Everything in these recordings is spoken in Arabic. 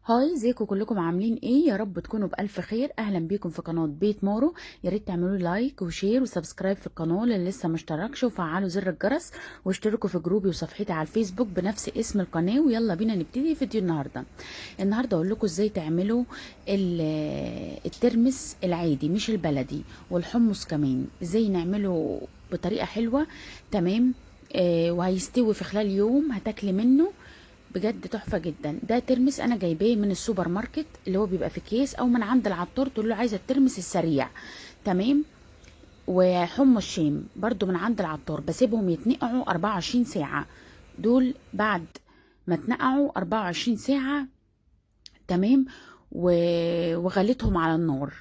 هاي، ازيكم كلكم؟ عاملين ايه؟ يا رب تكونوا بألف خير. اهلا بيكم في قناة بيت مارو. يا ريت تعملوا لايك وشير وسبسكرايب في القناة اللي لسه مشتركش، وفعلوا زر الجرس، واشتركوا في جروبي وصفحتي على الفيسبوك بنفس اسم القناة. ويلا بينا نبتدي فيديو النهارده اقول لكم ازاي تعملوا الترمس العادي مش البلدي، والحمص كمان ازاي نعمله بطريقة حلوة. تمام. وهيستوي في خلال يوم، هتاكلي منه بجد تحفه جدا. ده ترمس انا جايباه من السوبر ماركت اللي هو بيبقى في كيس، او من عند العطار تقول له عايزه الترمس السريع. تمام. وحمص شام برضو من عند العطار، بسيبهم يتنقعوا 24 ساعه. دول بعد ما اتنقعوا 24 ساعه. تمام. وغليتهم على النار.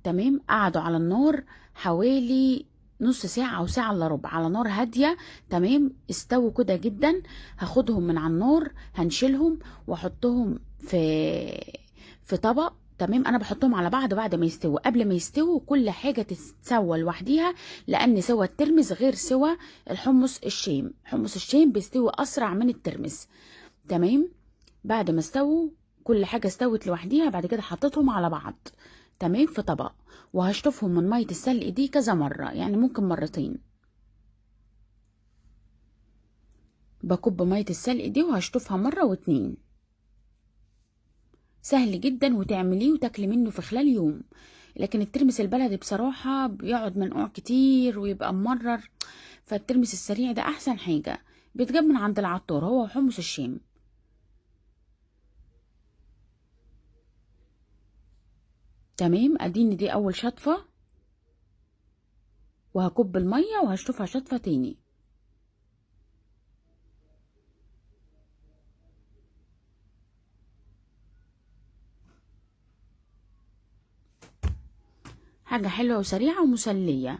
تمام. قعدوا على النار حوالي نص ساعة أو ساعة إلا ربع على نار هادية. تمام. استووا كده جدا. هاخدهم من على النار، هنشيلهم وأحطهم في طبق. تمام. أنا بحطهم على بعض ما يستووا. قبل ما يستووا كل حاجة تتسوى لوحديها، لأن سوى الترمس غير سوى الحمص الشام. حمص الشام بيستوي أسرع من الترمس. تمام. بعد ما استووا كل حاجة استوت لوحديها، بعد كده حطيتهم على بعض. تمام. في طبق. وهشطفهم من مية السلق دي كذا مرة، يعني ممكن مرتين. بكب مية السلق دي وهشطفها مرة واتنين. سهل جدا وتعمليه وتاكلي منه في خلال يوم. لكن الترمس البلدي بصراحة بيقعد منقوع كتير ويبقى ممرر. فالترمس السريع ده احسن حاجة. بيتجاب من عند العطار، هو وحمص الشام. تمام. اديني دي اول شطفة، وهكب المية وهشطفها شطفة تاني. حاجة حلوة وسريعة ومسلية.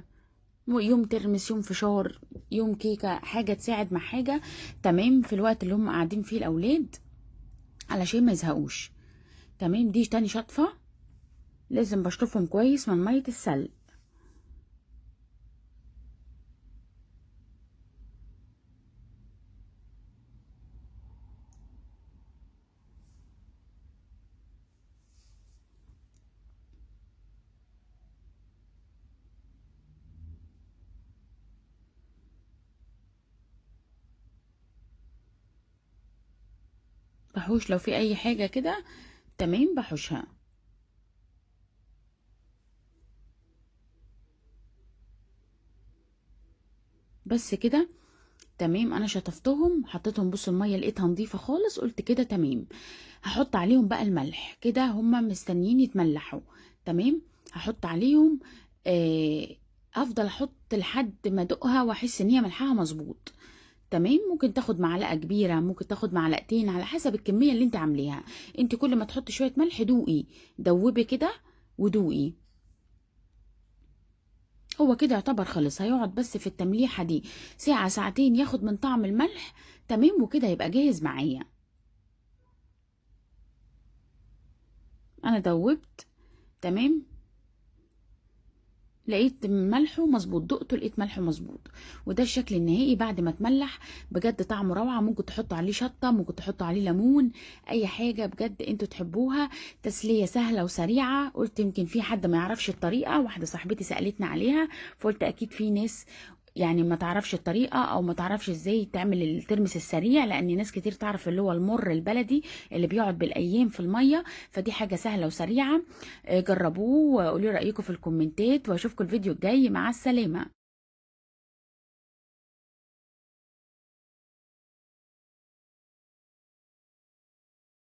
يوم ترمس، يوم فشار، يوم كيكة، حاجة تساعد مع حاجة. تمام. في الوقت اللي هم قاعدين فيه الأولاد علشان ما يزهقوش. تمام. دي تاني شطفة. لازم بشطفهم كويس من مية السلق. بحوش لو في أي حاجة كده. تمام. بحوشها. بس كده. تمام. انا شطفتهم، حطيتهم. بصوا الميه لقيتها نظيفه خالص، قلت كده تمام. هحط عليهم بقى الملح، كده هما مستنيين يتملحوا. تمام. هحط عليهم. آه افضل احط لحد ما ادوقها واحس ان هي ملحها مظبوط. تمام. ممكن تاخد معلقه كبيره، ممكن تاخد معلقتين، على حسب الكميه اللي انت عامليها. انت كل ما تحطي شويه ملح دوقي، دوبي كده ودوقي. هو كده يعتبر خلص. هيقعد بس في التمليحة دي ساعة ساعتين، ياخد من طعم الملح. تمام. وكده يبقى جاهز معايا. انا دوبت. تمام. لقيت ملحه مظبوط، دقته لقيت ملحه مظبوط. وده الشكل النهائي بعد ما اتملح. بجد طعمه روعه. ممكن تحطوا عليه شطه، ممكن تحطوا عليه ليمون، اي حاجه بجد انتوا تحبوها. تسليه سهله وسريعه. قلت يمكن في حد ما يعرفش الطريقه، واحده صاحبتي سالتني عليها، فقلت اكيد في ناس يعني ما تعرفش الطريقه، او ما تعرفش ازاي تعمل الترمس السريع، لان ناس كتير تعرف اللي هو المر البلدي اللي بيقعد بالايام في الميه. فدي حاجه سهله وسريعه. جربوه وقولوا رأيكم في الكومنتات، واشوفكم الفيديو الجاي. مع السلامة.